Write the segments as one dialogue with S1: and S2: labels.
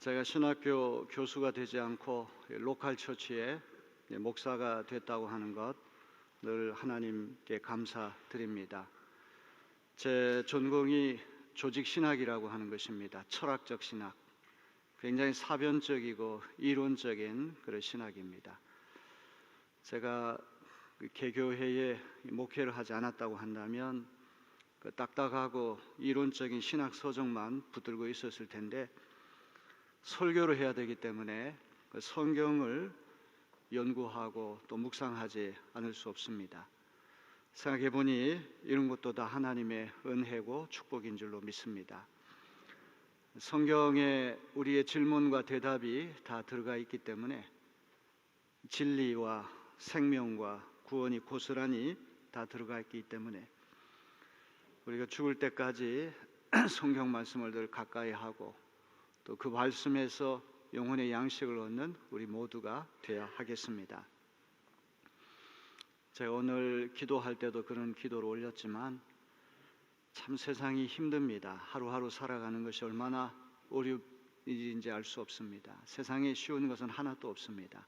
S1: 제가 신학교 교수가 되지 않고 로컬 처치의 목사가 됐다고 하는 것 늘 하나님께 감사드립니다. 제 전공이 조직신학이라고 하는 것입니다. 철학적 신학, 굉장히 사변적이고 이론적인 그런 신학입니다. 제가 개교회에 목회를 하지 않았다고 한다면 딱딱하고 이론적인 신학 서적만 붙들고 있었을 텐데, 설교를 해야 되기 때문에 성경을 연구하고 또 묵상하지 않을 수 없습니다. 생각해 보니 이런 것도 다 하나님의 은혜고 축복인 줄로 믿습니다. 성경에 우리의 질문과 대답이 다 들어가 있기 때문에 진리와 생명과 구원이 고스란히 다 들어가 있기 때문에 우리가 죽을 때까지 성경 말씀을 늘 가까이 하고 또 그 말씀에서 영혼의 양식을 얻는 우리 모두가 되어야 하겠습니다. 제가 오늘 기도할 때도 그런 기도를 올렸지만 참 세상이 힘듭니다. 하루하루 살아가는 것이 얼마나 어려운지 알 수 없습니다. 세상에 쉬운 것은 하나도 없습니다.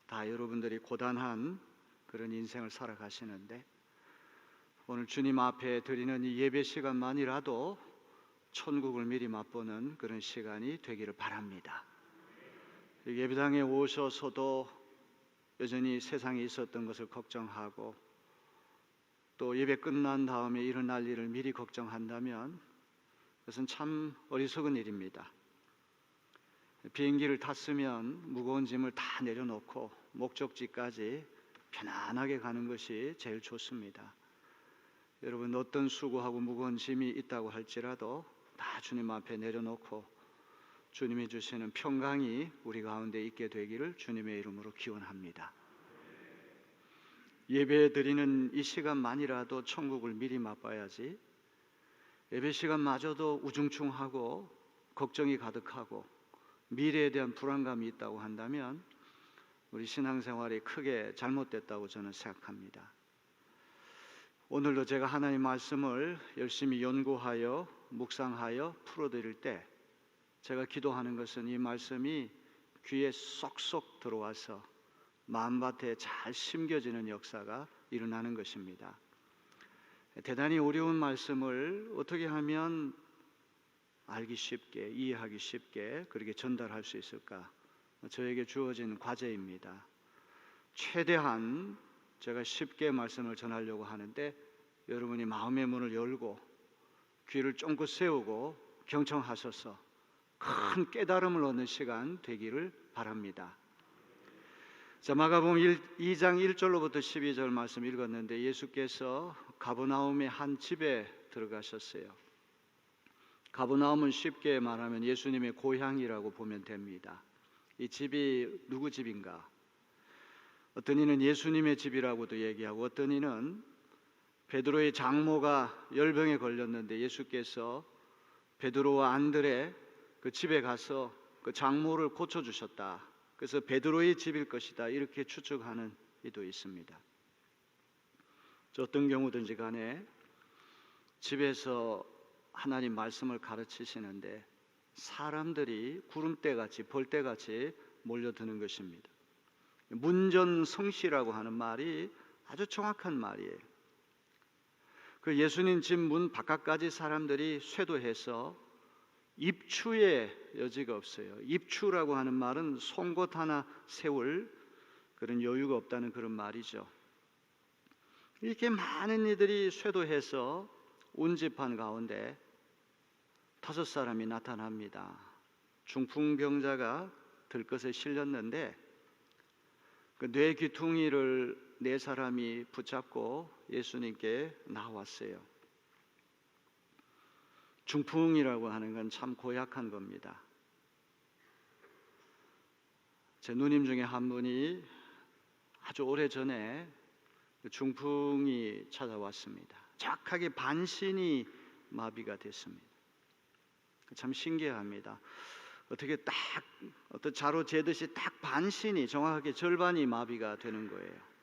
S1: 다 여러분들이 고단한 그런 인생을 살아가시는데, 오늘 주님 앞에 드리는 이 예배 시간만이라도 천국을 미리 맛보는 그런 시간이 되기를 바랍니다. 예배당에 오셔서도 여전히 세상에 있었던 것을 걱정하고 또 예배 끝난 다음에 일어날 일을 미리 걱정한다면 그것은 참 어리석은 일입니다. 비행기를 탔으면 무거운 짐을 다 내려놓고 목적지까지 편안하게 가는 것이 제일 좋습니다. 여러분, 어떤 수고하고 무거운 짐이 있다고 할지라도 다 주님 앞에 내려놓고 주님이 주시는 평강이 우리 가운데 있게 되기를 주님의 이름으로 기원합니다. 예배 드리는 이 시간만이라도 천국을 미리 맛봐야지, 예배 시간마저도 우중충하고 걱정이 가득하고 미래에 대한 불안감이 있다고 한다면 우리 신앙생활이 크게 잘못됐다고 저는 생각합니다. 오늘도 제가 하나님 말씀을 열심히 연구하여 묵상하여 풀어드릴 때 제가 기도하는 것은 이 말씀이 귀에 쏙쏙 들어와서 마음밭에 잘 심겨지는 역사가 일어나는 것입니다. 대단히 어려운 말씀을 어떻게 하면 알기 쉽게, 이해하기 쉽게 그렇게 전달할 수 있을까? 저에게 주어진 과제입니다. 최대한 제가 쉽게 말씀을 전하려고 하는데, 여러분이 마음의 문을 열고 귀를 쫑긋 세우고 경청하셔서 큰 깨달음을 얻는 시간 되기를 바랍니다. 자, 마가복음 2장 1절로부터 12절 말씀 읽었는데, 예수께서 가버나움의 한 집에 들어가셨어요. 가버나움은 쉽게 말하면 예수님의 고향이라고 보면 됩니다. 이 집이 누구 집인가? 어떤 이는 예수님의 집이라고도 얘기하고, 어떤 이는 베드로의 장모가 열병에 걸렸는데 예수께서 베드로와 안드레 그 집에 가서 그 장모를 고쳐주셨다. 그래서 베드로의 집일 것이다, 이렇게 추측하는 이도 있습니다. 어떤 경우든지 간에 집에서 하나님 말씀을 가르치시는데 사람들이 구름대같이 벌떼같이 몰려드는 것입니다. 문전성시라고 하는 말이 아주 정확한 말이에요. 그 예수님 집 문 바깥까지 사람들이 쇄도해서 입추의 여지가 없어요. 입추라고 하는 말은 송곳 하나 세울 그런 여유가 없다는 그런 말이죠. 이렇게 많은 이들이 쇄도해서 운집한 가운데 5사람이 나타납니다. 중풍병자가 들것에 실렸는데 그 뇌귀퉁이를 4사람이 붙잡고 예수님께 나왔어요. 중풍이라고 하는 건 참 고약한 겁니다. 제 누님 중에 한 분이 아주 오래전에 중풍이 찾아왔습니다. 정확하게 반신이 마비가 됐습니다. 참 신기합니다. 어떻게 딱 어떤 자로 재듯이 딱 반신이, 정확하게 절반이 마비가 되는 거예요.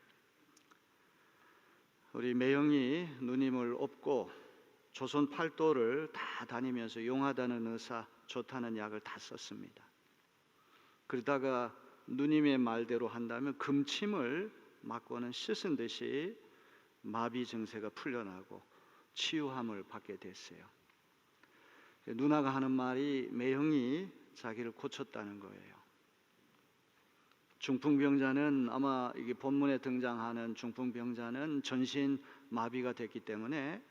S1: 우리 매형이 누님을 업고 조선 팔도를 다 다니면서 용하다는 의사, 좋다는 약을 다 썼습니다. 그러다가 누님의 말대로 한다면 금침을 맞고는 씻은 듯이 마비 증세가 풀려나고 치유함을 받게 됐어요. 누나가 하는 말이 매형이 자기를 고쳤다는 거예요. 중풍병자는 아마 이게 본문에 등장하는 중풍병자는 전신 마비가 됐기 때문에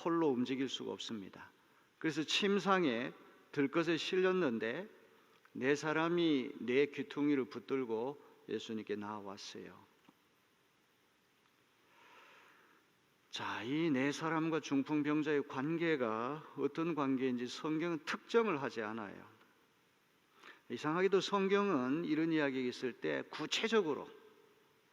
S1: 홀로 움직일 수가 없습니다. 그래서 침상에 들것에 실렸는데 네 사람이 네 귀퉁이를 붙들고 예수님께 나와왔어요. 자, 이 네 사람과 중풍병자의 관계가 어떤 관계인지 성경은 특정을 하지 않아요. 이상하게도 성경은 이런 이야기가 있을 때 구체적으로,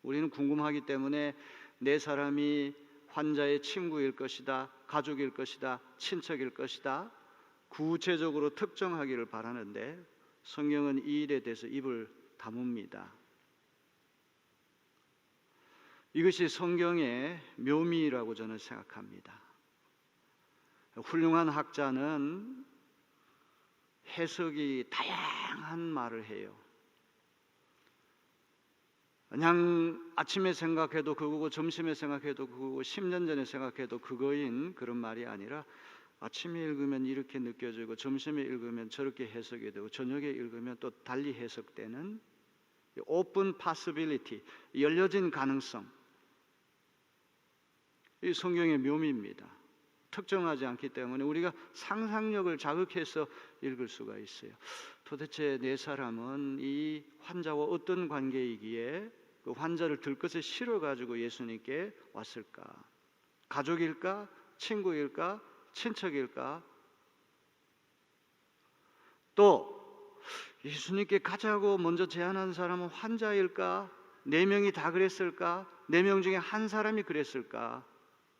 S1: 우리는 궁금하기 때문에 네 사람이 환자의 친구일 것이다, 가족일 것이다, 친척일 것이다, 구체적으로 특정하기를 바라는데 성경은 이 일에 대해서 입을 다뭅니다. 이것이 성경의 묘미라고 저는 생각합니다. 훌륭한 학자는 해석이 다양한 말을 해요. 그냥 아침에 생각해도 그거고 점심에 생각해도 그거고 10년 전에 생각해도 그거인 그런 말이 아니라 아침에 읽으면 이렇게 느껴지고 점심에 읽으면 저렇게 해석이 되고 저녁에 읽으면 또 달리 해석되는 오픈 파서빌리티, 열려진 가능성, 이 성경의 묘미입니다. 특정하지 않기 때문에 우리가 상상력을 자극해서 읽을 수가 있어요. 도대체 네 사람은 이 환자와 어떤 관계이기에 그 환자를 들것에 실어가지고 예수님께 왔을까? 가족일까? 친구일까? 친척일까? 또 예수님께 가자고 먼저 제안한 사람은 환자일까? 네 명이 다 그랬을까? 네 명 중에 한 사람이 그랬을까?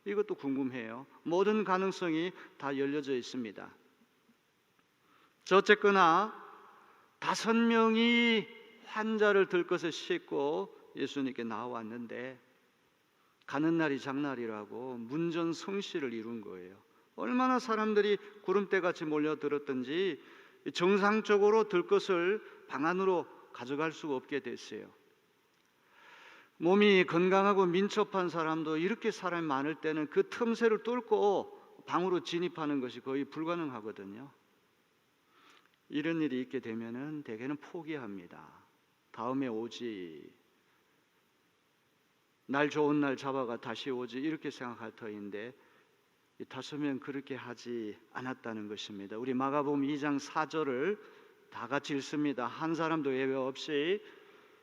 S1: 이것도 궁금해요. 모든 가능성이 다 열려져 있습니다. 어쨌거나 5명이 환자를 들것에 싣고 예수님께 나왔는데 가는 날이 장날이라고 문전성시를 이룬 거예요. 얼마나 사람들이 구름대같이 몰려들었든지 정상적으로 들것을 방 안으로 가져갈 수가 없게 됐어요. 몸이 건강하고 민첩한 사람도 이렇게 사람이 많을 때는 그 틈새를 뚫고 방으로 진입하는 것이 거의 불가능하거든요. 이런 일이 있게 되면은 대개는 포기합니다. 다음에 오지, 날 좋은 날 잡아가 다시 오지, 이렇게 생각할 터인데 이 5명 그렇게 하지 않았다는 것입니다. 우리 마가복음 2장 4절을 다 같이 읽습니다. 한 사람도 예외 없이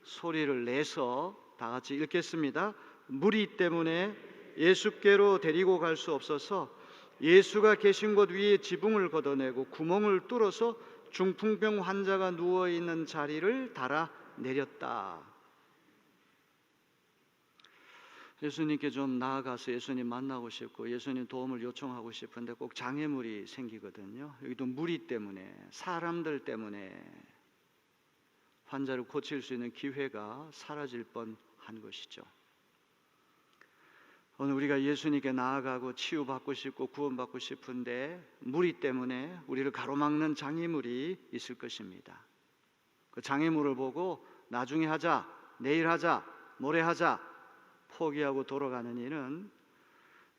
S1: 소리를 내서 다 같이 읽겠습니다. 무리 때문에 예수께로 데리고 갈 수 없어서 예수가 계신 곳 위에 지붕을 걷어내고 구멍을 뚫어서 중풍병 환자가 누워있는 자리를 달아 내렸다. 예수님께 좀 나아가서 예수님 만나고 싶고 예수님 도움을 요청하고 싶은데 꼭 장애물이 생기거든요. 여기도 무리 때문에, 사람들 때문에 환자를 고칠 수 있는 기회가 사라질 뻔한 것이죠. 오늘 우리가 예수님께 나아가고 치유받고 싶고 구원받고 싶은데 무리 때문에 우리를 가로막는 장애물이 있을 것입니다. 그 장애물을 보고 나중에 하자, 내일 하자, 모레 하자 포기하고 돌아가는 일은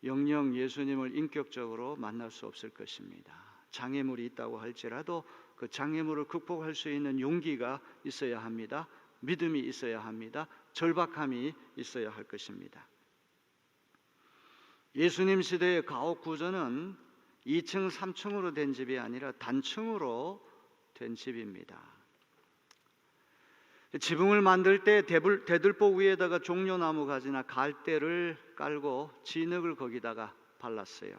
S1: 영영 예수님을 인격적으로 만날 수 없을 것입니다. 장애물이 있다고 할지라도 그 장애물을 극복할 수 있는 용기가 있어야 합니다. 믿음이 있어야 합니다. 절박함이 있어야 할 것입니다. 예수님 시대의 가옥 구조는 2층, 3층으로 된 집이 아니라 단층으로 된 집입니다. 지붕을 만들 때 대들보 위에다가 종려나무 가지나 갈대를 깔고 진흙을 거기다가 발랐어요.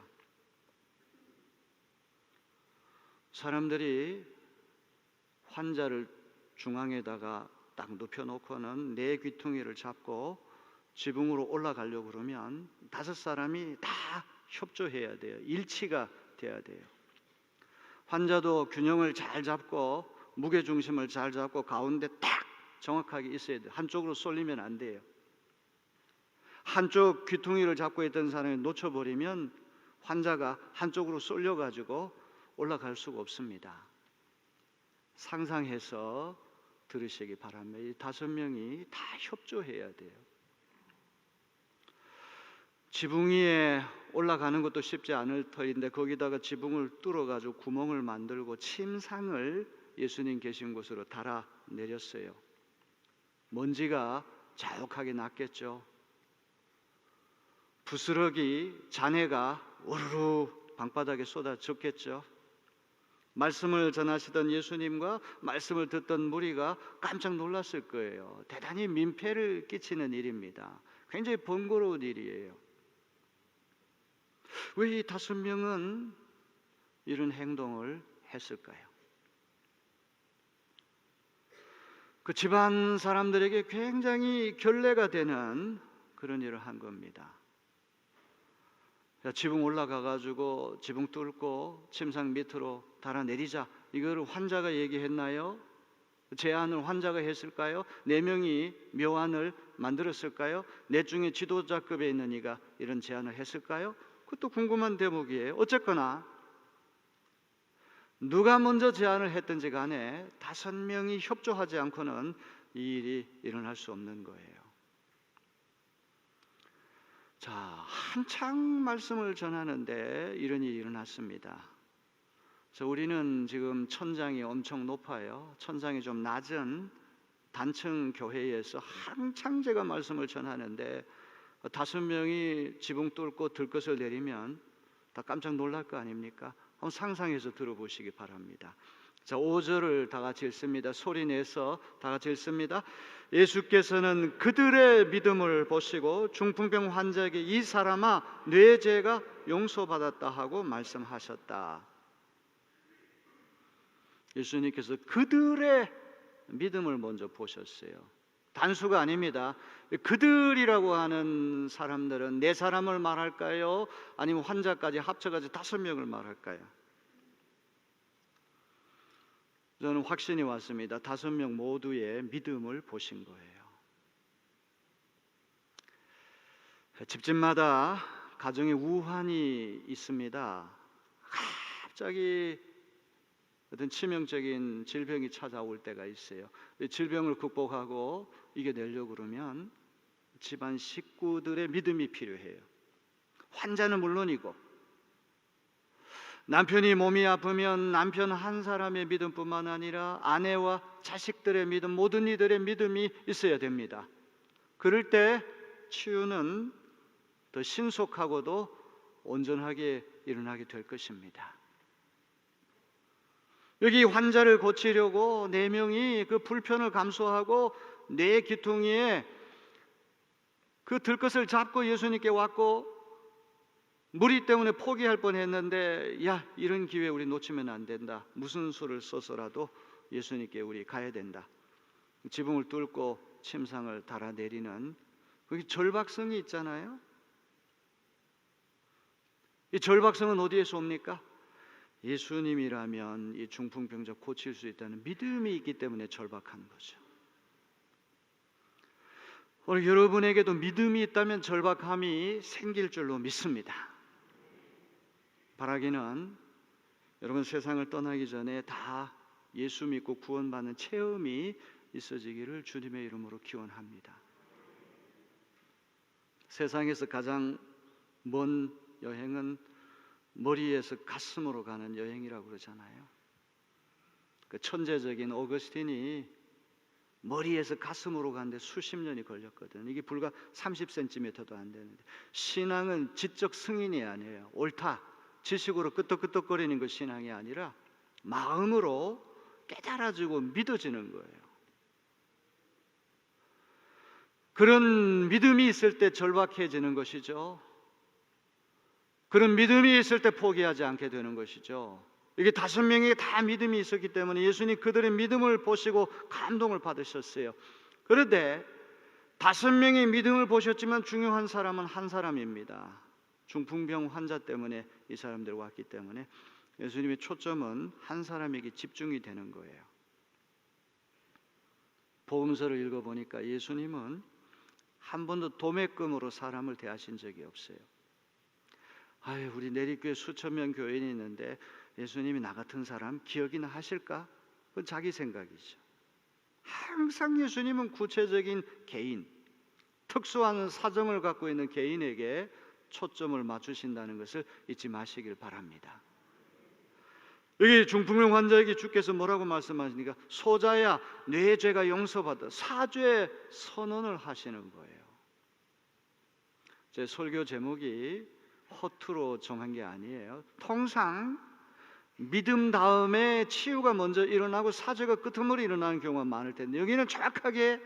S1: 사람들이 환자를 중앙에다가 딱 눕혀놓고는 네 귀퉁이를 잡고 지붕으로 올라가려고 그러면 5사람이 다 협조해야 돼요. 일치가 돼야 돼요. 환자도 균형을 잘 잡고 무게중심을 잘 잡고 가운데 딱 정확하게 있어야 돼요. 한쪽으로 쏠리면 안 돼요. 한쪽 귀퉁이를 잡고 있던 사람이 놓쳐버리면 환자가 한쪽으로 쏠려가지고 올라갈 수가 없습니다. 상상해서 들으시기 바랍니다. 이 5명이 다 협조해야 돼요. 지붕 위에 올라가는 것도 쉽지 않을 터인데 거기다가 지붕을 뚫어가지고 구멍을 만들고 침상을 예수님 계신 곳으로 달아 내렸어요. 먼지가 자욱하게 났겠죠. 부스러기 잔해가 우르르 방바닥에 쏟아졌겠죠. 말씀을 전하시던 예수님과 말씀을 듣던 무리가 깜짝 놀랐을 거예요. 대단히 민폐를 끼치는 일입니다. 굉장히 번거로운 일이에요. 왜 이 5명은 이런 행동을 했을까요? 그 집안 사람들에게 굉장히 결례가 되는 그런 일을 한 겁니다. 지붕 올라가 가지고 지붕 뚫고 침상 밑으로 달아내리자, 이거를 환자가 얘기했나요? 제안을 환자가 했을까요? 4명이 묘안을 만들었을까요? 넷 중에 지도자급에 있는 이가 이런 제안을 했을까요? 그것도 궁금한 대목이에요. 어쨌거나 누가 먼저 제안을 했든지 간에 5명이 협조하지 않고는 이 일이 일어날 수 없는 거예요. 자, 한창 말씀을 전하는데 이런 일이 일어났습니다. 우리는 지금 천장이 엄청 높아요. 천장이 좀 낮은 단층 교회에서 한창 제가 말씀을 전하는데 5명이 지붕 뚫고 들것을 내리면 다 깜짝 놀랄 거 아닙니까? 한번 상상해서 들어보시기 바랍니다. 자, 5절을 다 같이 읽습니다. 소리 내서 다 같이 읽습니다. 예수께서는 그들의 믿음을 보시고 중풍병 환자에게 이 사람아 뇌 죄가 용서받았다 하고 말씀하셨다. 예수님께서 그들의 믿음을 먼저 보셨어요. 단수가 아닙니다. 그들이라고 하는 사람들은 4사람을 말할까요? 아니면 환자까지 합쳐가지고 5명을 말할까요? 저는 확신이 왔습니다. 5명 모두의 믿음을 보신 거예요. 집집마다 가정에 우환이 있습니다. 갑자기 어떤 치명적인 질병이 찾아올 때가 있어요. 질병을 극복하고 이겨내려고 그러면 집안 식구들의 믿음이 필요해요. 환자는 물론이고, 남편이 몸이 아프면 남편 한 사람의 믿음뿐만 아니라 아내와 자식들의 믿음, 모든 이들의 믿음이 있어야 됩니다. 그럴 때 치유는 더 신속하고도 온전하게 일어나게 될 것입니다. 여기 환자를 고치려고 4명이 그 불편을 감수하고 뇌 기퉁이에 그 들것을 잡고 예수님께 왔고, 무리 때문에 포기할 뻔했는데 야, 이런 기회 우리 놓치면 안 된다. 무슨 수를 써서라도 예수님께 우리 가야 된다. 지붕을 뚫고 침상을 달아내리는 그 절박성이 있잖아요. 이 절박성은 어디에서 옵니까? 예수님이라면 이 중풍병자 고칠 수 있다는 믿음이 있기 때문에 절박한 거죠. 오늘 여러분에게도 믿음이 있다면 절박함이 생길 줄로 믿습니다. 바라기는 여러분 세상을 떠나기 전에 다 예수 믿고 구원받는 체험이 있어지기를 주님의 이름으로 기원합니다. 세상에서 가장 먼 여행은 머리에서 가슴으로 가는 여행이라고 그러잖아요. 그 천재적인 오거스틴이 머리에서 가슴으로 가는데 수십 년이 걸렸거든요. 이게 불과 30cm도 안 되는데, 신앙은 지적 승인이 아니에요. 옳다, 지식으로 끄떡끄떡거리는 것 신앙이 아니라 마음으로 깨달아지고 믿어지는 거예요. 그런 믿음이 있을 때 절박해지는 것이죠. 그런 믿음이 있을 때 포기하지 않게 되는 것이죠. 이게 5명이 다 믿음이 있었기 때문에 예수님 그들의 믿음을 보시고 감동을 받으셨어요. 그런데 5명이 믿음을 보셨지만 중요한 사람은 한 사람입니다. 중풍병 환자 때문에 이 사람들 왔기 때문에 예수님의 초점은 한 사람에게 집중이 되는 거예요. 복음서를 읽어보니까 예수님은 한 번도 도매금으로 사람을 대하신 적이 없어요. 아유, 우리 내리교회 수천 명 교인이 있는데 예수님이 나 같은 사람 기억이나 하실까? 그건 자기 생각이죠. 항상 예수님은 구체적인 개인, 특수한 사정을 갖고 있는 개인에게 초점을 맞추신다는 것을 잊지 마시길 바랍니다. 여기 중풍병 환자에게 주께서 뭐라고 말씀하시니까 소자야 내 죄가 용서받아 사죄 선언을 하시는 거예요. 제 설교 제목이 허투루 정한 게 아니에요. 통상 믿음 다음에 치유가 먼저 일어나고 사죄가 끄트머리 일어나는 경우가 많을 텐데 여기는 정확하게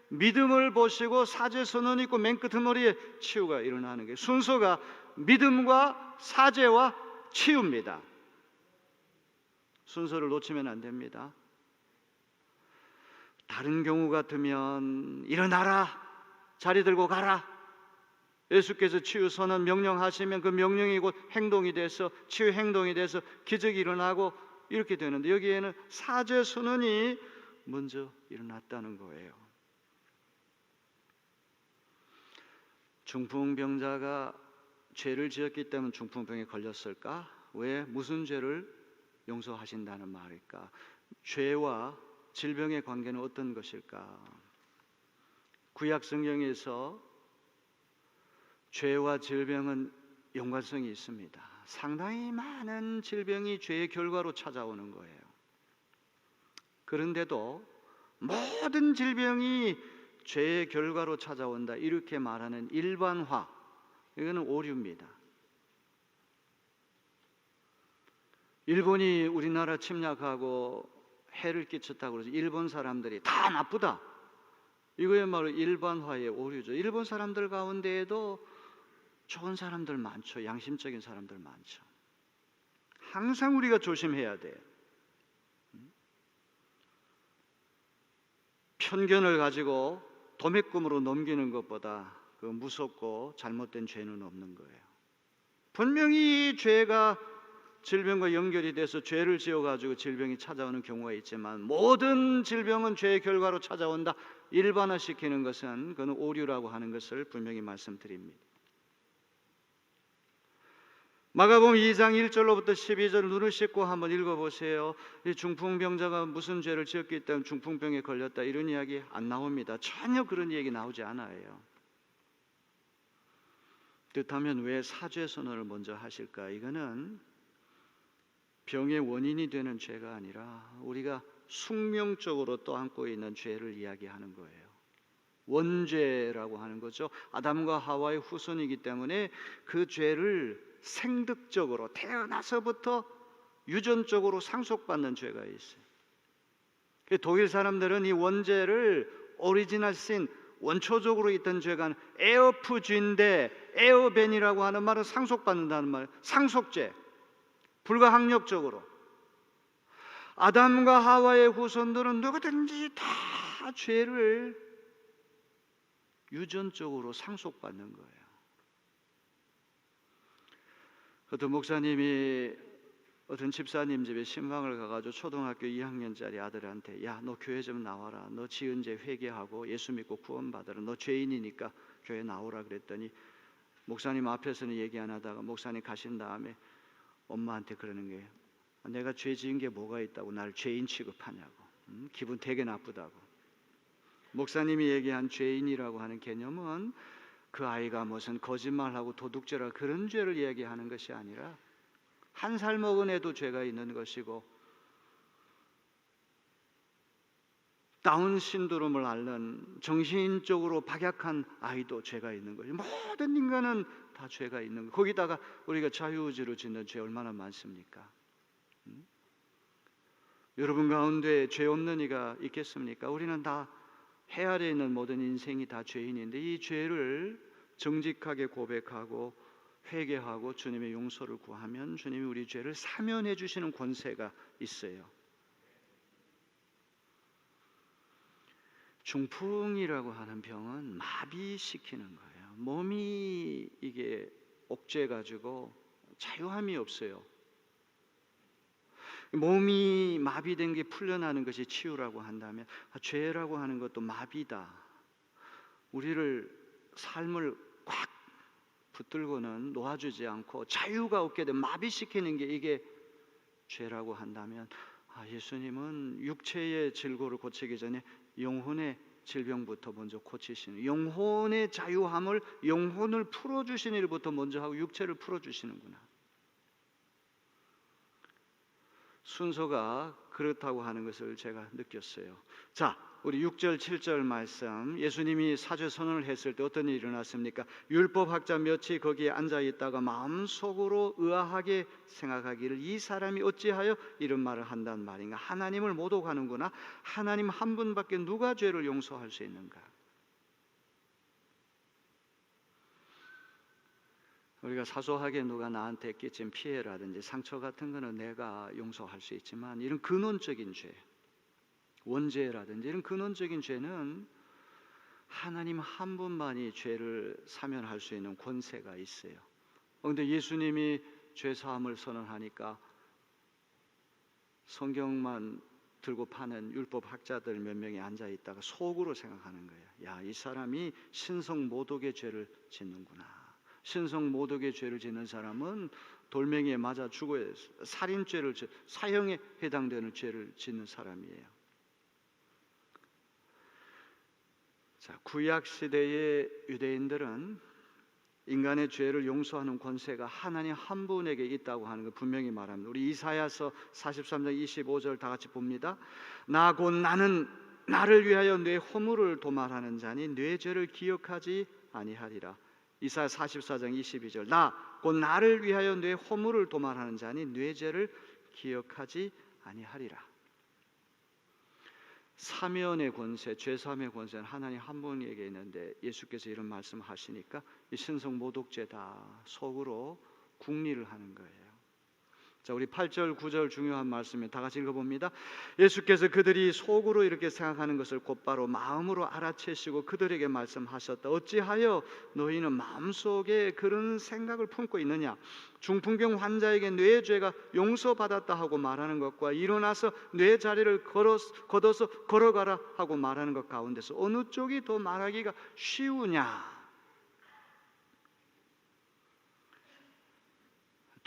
S1: 믿음을 보시고 사죄 선언이 있고 맨 끄트머리에 치유가 일어나는 게 순서가 믿음과 사죄와 치유입니다. 순서를 놓치면 안 됩니다. 다른 경우 같으면 일어나라, 자리 들고 가라, 예수께서 치유 선언 명령하시면 그 명령이 곧 행동이 돼서 치유 행동이 돼서 기적이 일어나고 이렇게 되는데 여기에는 사죄 선언이 먼저 일어났다는 거예요. 중풍병자가 죄를 지었기 때문에 중풍병에 걸렸을까? 왜? 무슨 죄를 용서하신다는 말일까? 죄와 질병의 관계는 어떤 것일까? 구약 성경에서 죄와 질병은 연관성이 있습니다. 상당히 많은 질병이 죄의 결과로 찾아오는 거예요. 그런데도 모든 질병이 죄의 결과로 찾아온다 이렇게 말하는 일반화, 이거는 오류입니다. 일본이 우리나라 침략하고 해를 끼쳤다고 해서 일본 사람들이 다 나쁘다, 이거야말로 일반화의 오류죠. 일본 사람들 가운데에도 좋은 사람들 많죠. 양심적인 사람들 많죠. 항상 우리가 조심해야 돼요. 편견을 가지고 도매금으로 넘기는 것보다 그 무섭고 잘못된 죄는 없는 거예요. 분명히 죄가 질병과 연결이 돼서 죄를 지어가지고 질병이 찾아오는 경우가 있지만 모든 질병은 죄의 결과로 찾아온다 일반화시키는 것은 그건 오류라고 하는 것을 분명히 말씀드립니다. 마가복음 2장 1절로부터 12절 눈을 씻고 한번 읽어보세요. 이 중풍병자가 무슨 죄를 지었기 때문에 중풍병에 걸렸다 이런 이야기 안 나옵니다. 전혀 그런 얘기 나오지 않아요. 그렇다면 왜 사죄 선언을 먼저 하실까? 이거는 병의 원인이 되는 죄가 아니라 우리가 숙명적으로 떠안고 있는 죄를 이야기하는 거예요. 원죄라고 하는 거죠. 아담과 하와의 후손이기 때문에 그 죄를 생득적으로 태어나서부터 유전적으로 상속받는 죄가 있어요. 독일 사람들은 이 원죄를 오리지널 신, 원초적으로 있던 죄가 에어프쥔데 에어벤이라고 하는 말은 상속받는다는 말, 상속죄, 불가항력적으로. 아담과 하와의 후손들은 누구든지 다 죄를 유전적으로 상속받는 거예요. 어떤 목사님이 어떤 집사님 집에 신방을 가가지고 초등학교 2학년짜리 아들한테 야, 너 교회 좀 나와라. 너 지은 죄 회개하고 예수 믿고 구원받아라. 너 죄인이니까 교회 나오라 그랬더니 목사님 앞에서는 얘기 안 하다가 목사님 가신 다음에 엄마한테 그러는 거예요. 내가 죄 지은 게 뭐가 있다고 날 죄인 취급하냐고. 기분 되게 나쁘다고. 목사님이 얘기한 죄인이라고 하는 개념은 그 아이가 무슨 거짓말하고 도둑질하고 그런 죄를 이야기하는 것이 아니라 한 살 먹은 애도 죄가 있는 것이고 다운 신드롬을 앓는 정신적으로 박약한 아이도 죄가 있는 거예요. 모든 인간은 다 죄가 있는 거예요. 거기다가 우리가 자유의지로 짓는 죄 얼마나 많습니까? 여러분 가운데 죄 없는 이가 있겠습니까? 우리는 다 해 아래에 있는 모든 인생이 다 죄인인데 이 죄를 정직하게 고백하고 회개하고 주님의 용서를 구하면 주님이 우리 죄를 사면해 주시는 권세가 있어요. 중풍이라고 하는 병은 마비시키는 거예요. 몸이 이게 옥죄 가지고 자유함이 없어요. 몸이 마비된 게 풀려나는 것이 치유라고 한다면 죄라고 하는 것도 마비다. 우리를 삶을 꽉 붙들고는 놓아주지 않고 자유가 없게 돼 마비시키는 게 이게 죄라고 한다면 예수님은 육체의 질고를 고치기 전에 영혼의 질병부터 먼저 고치시는, 영혼의 자유함을, 영혼을 풀어주시는 일부터 먼저 하고 육체를 풀어주시는구나. 순서가 그렇다고 하는 것을 제가 느꼈어요. 자, 우리 6절 7절 말씀, 예수님이 사죄 선언을 했을 때 어떤 일이 일어났습니까? 율법학자 몇이 거기에 앉아있다가 마음속으로 의아하게 생각하기를 이 사람이 어찌하여 이런 말을 한단 말인가? 하나님을 모독하는구나. 하나님 한 분밖에 누가 죄를 용서할 수 있는가? 우리가 사소하게 누가 나한테 끼친 피해라든지 상처 같은 거는 내가 용서할 수 있지만, 이런 근원적인 죄, 원죄라든지 이런 근원적인 죄는 하나님 한 분만이 죄를 사면할 수 있는 권세가 있어요. 그런데 예수님이 죄 사함을 선언하니까 성경만 들고 파는 율법 학자들 몇 명이 앉아 있다가 속으로 생각하는 거예요. 야, 이 사람이 신성 모독의 죄를 짓는구나. 신성 모독의 죄를 짓는 사람은 돌멩이에 맞아 죽어야 돼요. 살인죄를, 사형에 해당되는 죄를 짓는 사람이에요. 자, 구약 시대의 유대인들은 인간의 죄를 용서하는 권세가 하나님 한 분에게 있다고 하는 걸 분명히 말합니다. 우리 이사야서 43장 25절 다 같이 봅니다. 나 곧 나는 나를 위하여 내 허물을 도말하는 자니 내 죄를 기억하지 아니하리라. 이사야 44장 22절, 나 곧 나를 위하여 내 허물을 도말하는 자니 내 죄를 기억하지 아니하리라. 사면의 권세, 죄사함의 권세는 하나님 한 분에게 있는데 예수께서 이런 말씀하시니까 이 신성 모독죄다 속으로 궁리를 하는 거예요. 자, 우리 8절 9절 중요한 말씀에 다 같이 읽어봅니다. 예수께서 그들이 속으로 이렇게 생각하는 것을 곧바로 마음으로 알아채시고 그들에게 말씀하셨다. 어찌하여 너희는 마음속에 그런 생각을 품고 있느냐? 중풍병 환자에게 뇌 죄가 용서받았다 하고 말하는 것과 일어나서 뇌 자리를 걷어서 걸어가라 하고 말하는 것 가운데서 어느 쪽이 더 말하기가 쉬우냐?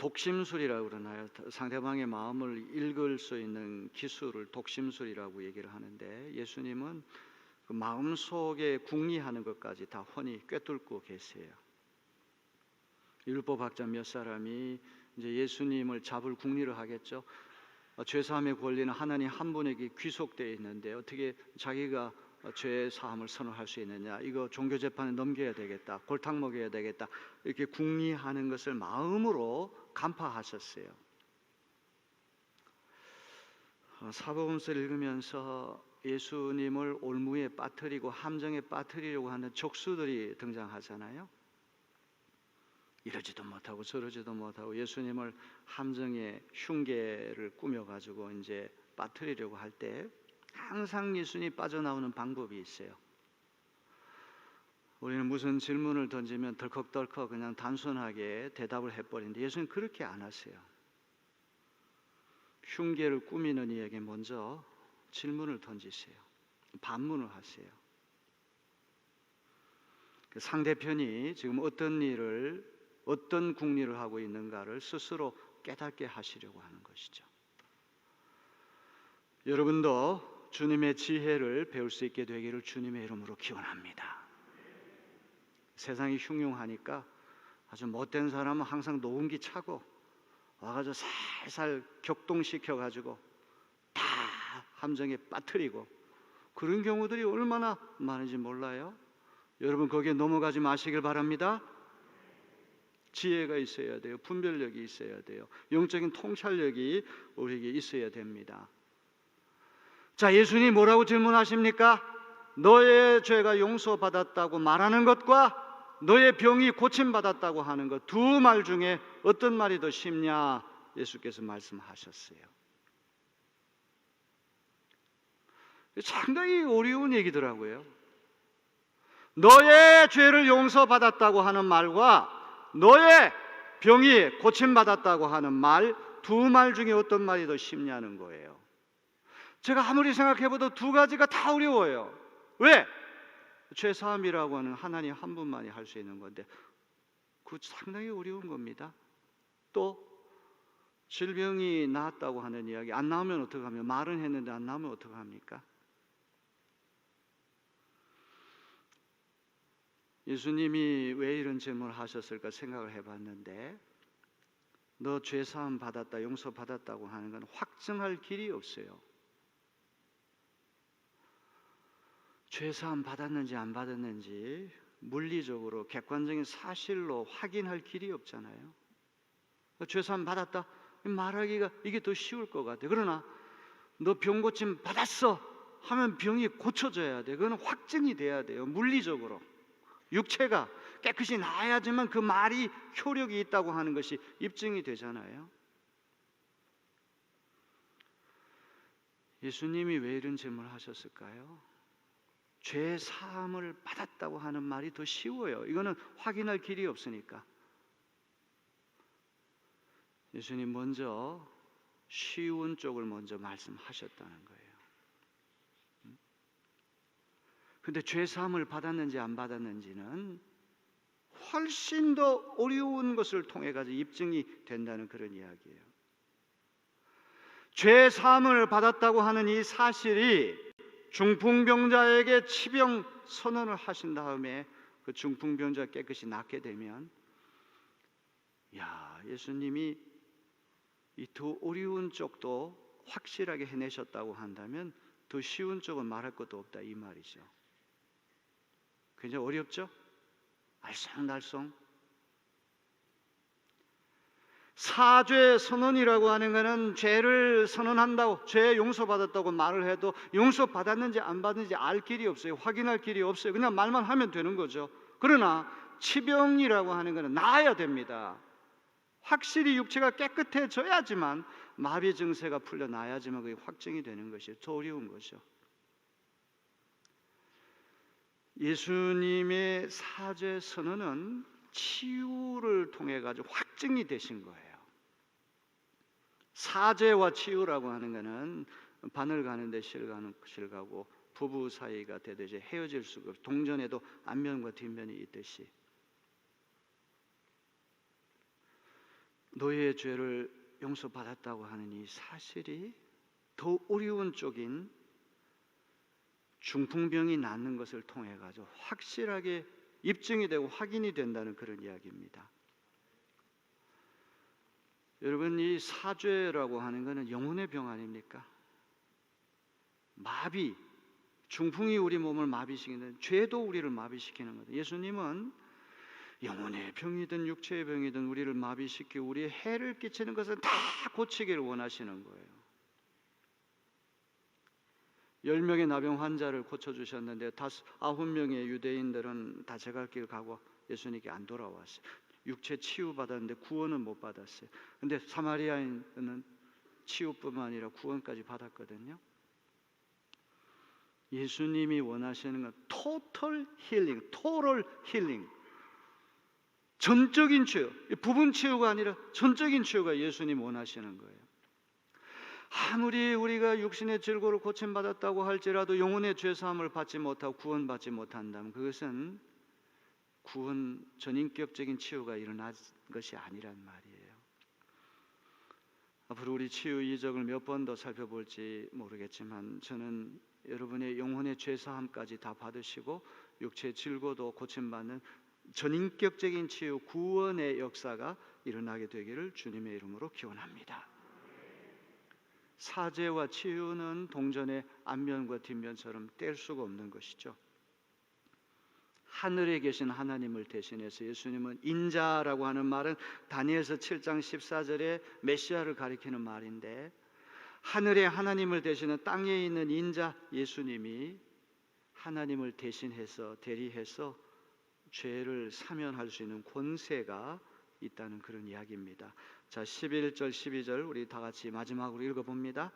S1: 독심술이라고 그러나요? 상대방의 마음을 읽을 수 있는 기술을 독심술이라고 얘기를 하는데, 예수님은 그 마음속에 궁리하는 것까지 다 훤히 꿰뚫고 계세요. 율법학자 몇 사람이 이제 예수님을 잡을 궁리를 하겠죠. 죄사함의 권리는 하나님 한 분에게 귀속되어 있는데 어떻게 자기가 죄 사함을 선언할 수 있느냐? 이거 종교 재판에 넘겨야 되겠다. 골탕 먹여야 되겠다. 이렇게 궁리하는 것을 마음으로 간파하셨어요. 사복음서를 읽으면서 예수님을 올무에 빠뜨리고 함정에 빠뜨리려고 하는 적수들이 등장하잖아요. 이러지도 못하고 저러지도 못하고 예수님을 함정에 흉계를 꾸며가지고 이제 빠뜨리려고 할 때 항상 예수님이 빠져나오는 방법이 있어요. 우리는 무슨 질문을 던지면 덜컥덜컥 그냥 단순하게 대답을 해버리는데 예수님 그렇게 안 하세요. 흉계를 꾸미는 이에게 먼저 질문을 던지세요. 반문을 하세요. 상대편이 지금 어떤 일을, 어떤 궁리를 하고 있는가를 스스로 깨닫게 하시려고 하는 것이죠. 여러분도 주님의 지혜를 배울 수 있게 되기를 주님의 이름으로 기원합니다. 세상이 흉흉하니까 아주 못된 사람은 항상 녹음기 차고 와가지고 살살 격동시켜가지고 다 함정에 빠뜨리고 그런 경우들이 얼마나 많은지 몰라요. 여러분 거기에 넘어가지 마시길 바랍니다. 지혜가 있어야 돼요. 분별력이 있어야 돼요. 영적인 통찰력이 우리에게 있어야 됩니다. 자, 예수님이 뭐라고 질문하십니까? 너의 죄가 용서받았다고 말하는 것과 너의 병이 고침받았다고 하는 것 두 말 중에 어떤 말이 더 쉽냐? 예수께서 말씀하셨어요. 상당히 어려운 얘기더라고요. 너의 죄를 용서받았다고 하는 말과 너의 병이 고침받았다고 하는 말 두 말 중에 어떤 말이 더 쉽냐는 거예요. 제가 아무리 생각해봐도 두 가지가 다 어려워요. 왜? 죄사함이라고 하는 하나님 한 분만이 할 수 있는 건데 그 상당히 어려운 겁니다. 또 질병이 나았다고 하는 이야기 안 나오면 어떡합니까? 말은 했는데 안 나오면 어떡합니까? 예수님이 왜 이런 질문을 하셨을까 생각을 해봤는데, 너 죄사함 받았다, 용서 받았다고 하는 건 확증할 길이 없어요. 죄사함 받았는지 안 받았는지 물리적으로 객관적인 사실로 확인할 길이 없잖아요. 죄사함 받았다 말하기가 이게 더 쉬울 것 같아. 그러나 너 병 고침 받았어 하면 병이 고쳐져야 돼. 그건 확증이 돼야 돼요. 물리적으로 육체가 깨끗이 나아야지만 그 말이 효력이 있다고 하는 것이 입증이 되잖아요. 예수님이 왜 이런 질문을 하셨을까요? 죄 사함을 받았다고 하는 말이 더 쉬워요. 이거는 확인할 길이 없으니까. 예수님 먼저 쉬운 쪽을 먼저 말씀하셨다는 거예요. 근데 죄 사함을 받았는지 안 받았는지는 훨씬 더 어려운 것을 통해 가지고 입증이 된다는 그런 이야기예요. 죄 사함을 받았다고 하는 이 사실이 중풍병자에게 치병 선언을 하신 다음에 그 중풍병자 깨끗이 낫게 되면, 예수님이 이 더 어려운 쪽도 확실하게 해내셨다고 한다면 더 쉬운 쪽은 말할 것도 없다 이 말이죠. 굉장히 어렵죠? 알쏭달쏭. 사죄 선언이라고 하는 것은 죄를 선언한다고, 죄 용서받았다고 말을 해도 용서받았는지 안 받았는지 알 길이 없어요. 확인할 길이 없어요. 그냥 말만 하면 되는 거죠. 그러나 치병이라고 하는 것은 나아야 됩니다. 확실히 육체가 깨끗해져야지만, 마비 증세가 풀려나야지만 그게 확증이 되는 것이 더 어려운 거죠. 예수님의 사죄 선언은 치유를 통해 가지고 확증이 되신 거예요. 사죄와 치유라고 하는 것은 바늘 가는데 실 가고 부부 사이가 되듯이 헤어질 수가 없고, 동전에도 앞면과 뒷면이 있듯이 너의 죄를 용서받았다고 하는 이 사실이 더 어려운 쪽인 중풍병이 낫는 것을 통해 가지고 확실하게 입증이 되고 확인이 된다는 그런 이야기입니다. 여러분, 이 사죄라고 하는 것은 영혼의 병 아닙니까? 마비, 중풍이 우리 몸을 마비시키는, 죄도 우리를 마비시키는 거죠. 예수님은 영혼의 병이든 육체의 병이든 우리를 마비시키고 우리의 해를 끼치는 것을 다 고치기를 원하시는 거예요. 10명의 나병 환자를 고쳐주셨는데 9명의 유대인들은 다 제갈 길 가고 예수님께 안 돌아왔어요. 육체 치유받았는데 구원은 못 받았어요. 근데 사마리아인은 치유뿐만 아니라 구원까지 받았거든요. 예수님이 원하시는 건 토털 힐링, 토럴 힐링, 전적인 치유, 부분 치유가 아니라 전적인 치유가 예수님 원하시는 거예요. 아무리 우리가 육신의 질고를 고침받았다고 할지라도 영혼의 죄사함을 받지 못하고 구원받지 못한다면 그것은 구원, 전인격적인 치유가 일어난 것이 아니란 말이에요. 앞으로 우리 치유 이적을 몇 번 더 살펴볼지 모르겠지만, 저는 여러분의 영혼의 죄사함까지 다 받으시고 육체의 질고도 고침받는 전인격적인 치유, 구원의 역사가 일어나게 되기를 주님의 이름으로 기원합니다. 사죄와 치유는 동전의 앞면과 뒷면처럼 뗄 수가 없는 것이죠. 하늘에 계신 하나님을 대신해서 예수님은 인자라고 하는 말은 다니엘서 7장 14절에 메시아를 가리키는 말인데, 하늘의 하나님을 대신한 땅에 있는 인자 예수님이 하나님을 대신해서 대리해서 죄를 사면할 수 있는 권세가 있다는 그런 이야기입니다. 자, 11절 12절 우리 다 같이 마지막으로 읽어봅니다.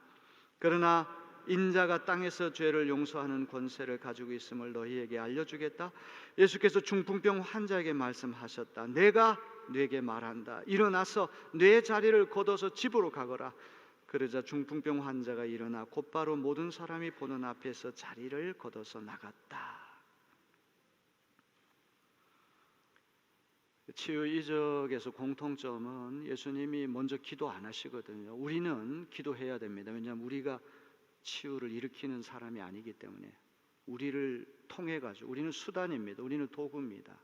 S1: 그러나 인자가 땅에서 죄를 용서하는 권세를 가지고 있음을 너희에게 알려주겠다. 예수께서 중풍병 환자에게 말씀하셨다. 내가 네게 말한다. 일어나서 내 자리를 걷어서 집으로 가거라. 그러자 중풍병 환자가 일어나 곧바로 모든 사람이 보는 앞에서 자리를 걷어서 나갔다. 치유 이적에서 공통점은 예수님이 먼저 기도 안 하시거든요. 우리는 기도해야 됩니다. 왜냐하면 우리가 치유를 일으키는 사람이 아니기 때문에. 우리를 통해 가지고 우리는 수단입니다. 우리는 도구입니다.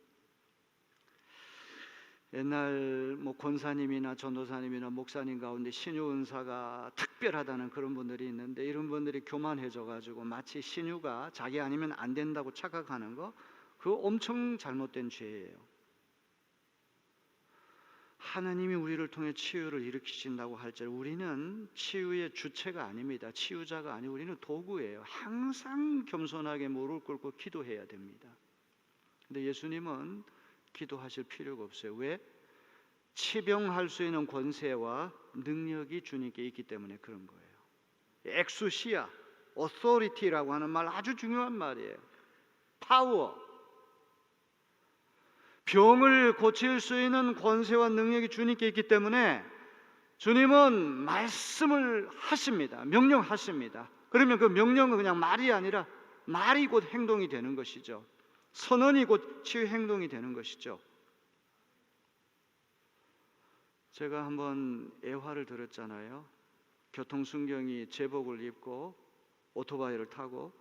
S1: 옛날 권사님이나 전도사님이나 목사님 가운데 신유 은사가 특별하다는 그런 분들이 있는데, 이런 분들이 교만해져 가지고 마치 신유가 자기 아니면 안 된다고 착각하는 거, 그거 엄청 잘못된 죄예요. 하나님이 우리를 통해 치유를 일으키신다고 할지라도 우리는 치유의 주체가 아닙니다. 치유자가 아니고 우리는 도구예요. 항상 겸손하게 무릎 꿇고 기도해야 됩니다. 근데 예수님은 기도하실 필요가 없어요. 왜? 치병할 수 있는 권세와 능력이 주님께 있기 때문에 그런 거예요. 엑수시아, authority라고 하는 말, 아주 중요한 말이에요. 파워. 병을 고칠 수 있는 권세와 능력이 주님께 있기 때문에 주님은 말씀을 하십니다. 명령하십니다. 그러면 그 명령은 그냥 말이 아니라 말이 곧 행동이 되는 것이죠. 선언이 곧 치유 행동이 되는 것이죠. 제가 한번 애화를 들었잖아요. 교통순경이 제복을 입고 오토바이를 타고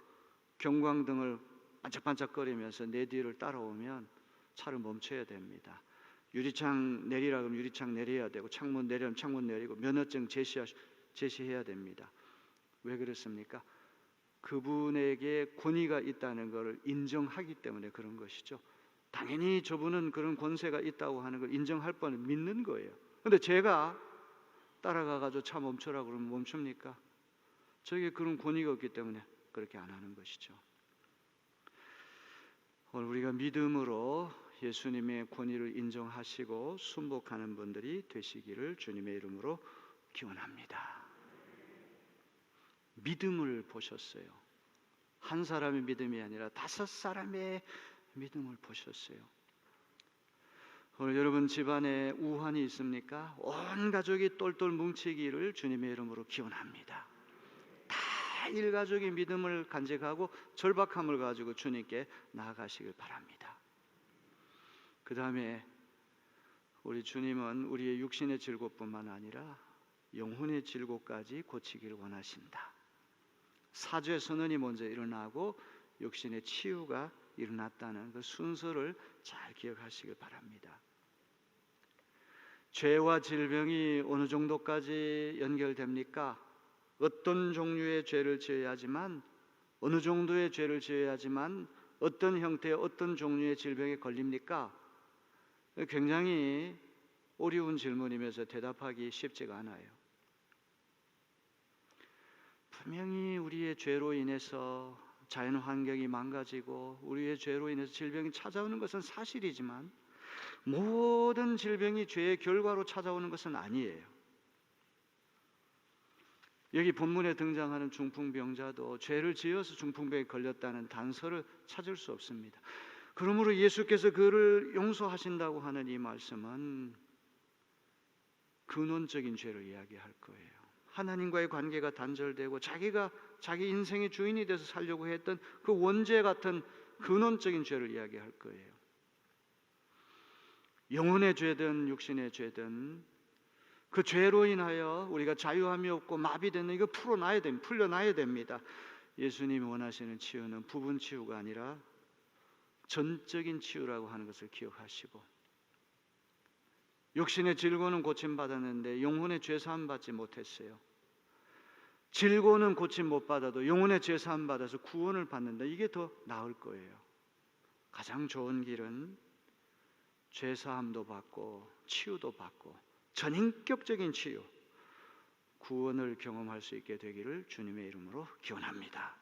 S1: 경광등을 반짝반짝거리면서 내 뒤를 따라오면 차를 멈춰야 됩니다. 유리창 내리라 그러면 유리창 내려야 되고, 창문 내리면 창문 내리고, 면허증 제시해야 됩니다. 왜 그렇습니까? 그분에게 권위가 있다는 것을 인정하기 때문에 그런 것이죠. 당연히 저분은 그런 권세가 있다고 하는 걸 인정할 뻔 믿는 거예요. 그런데 제가 따라가가지고 차 멈춰라 그러면 멈춥니까? 저에게 그런 권위가 없기 때문에 그렇게 안 하는 것이죠. 오늘 우리가 믿음으로 예수님의 권위를 인정하시고 순복하는 분들이 되시기를 주님의 이름으로 기원합니다. 믿음을 보셨어요. 한 사람의 믿음이 아니라 5사람의 믿음을 보셨어요. 오늘 여러분 집안에 우환이 있습니까? 온 가족이 똘똘 뭉치기를 주님의 이름으로 기원합니다. 다 일가족의 믿음을 간직하고 절박함을 가지고 주님께 나아가시길 바랍니다. 그 다음에 우리 주님은 우리의 육신의 즐겁뿐만 아니라 영혼의 즐겁까지 고치기를 원하신다. 사죄 선언이 먼저 일어나고 육신의 치유가 일어났다는 그 순서를 잘 기억하시길 바랍니다. 죄와 질병이 어느 정도까지 연결됩니까? 어떤 종류의 죄를 지어야지만, 어느 정도의 죄를 지어야지만 어떤 형태의 어떤 종류의 질병에 걸립니까? 굉장히 어려운 질문이면서 대답하기 쉽지가 않아요. 분명히 우리의 죄로 인해서 자연 환경이 망가지고 우리의 죄로 인해서 질병이 찾아오는 것은 사실이지만 모든 질병이 죄의 결과로 찾아오는 것은 아니에요. 여기 본문에 등장하는 중풍병자도 죄를 지어서 중풍병에 걸렸다는 단서를 찾을 수 없습니다. 그러므로 예수께서 그를 용서하신다고 하는 이 말씀은 근원적인 죄를 이야기할 거예요. 하나님과의 관계가 단절되고 자기가 자기 인생의 주인이 돼서 살려고 했던 그 원죄 같은 근원적인 죄를 이야기할 거예요. 영혼의 죄든 육신의 죄든 그 죄로 인하여 우리가 자유함이 없고 마비되는 이거 풀려나야 됩니다. 예수님이 원하시는 치유는 부분 치유가 아니라 전적인 치유라고 하는 것을 기억하시고, 육신의 질고는 고침받았는데 영혼의 죄사함 받지 못했어요. 질고는 고침 못 받아도 영혼의 죄사함 받아서 구원을 받는다. 이게 더 나을 거예요. 가장 좋은 길은 죄사함도 받고 치유도 받고 전인격적인 치유, 구원을 경험할 수 있게 되기를 주님의 이름으로 기원합니다.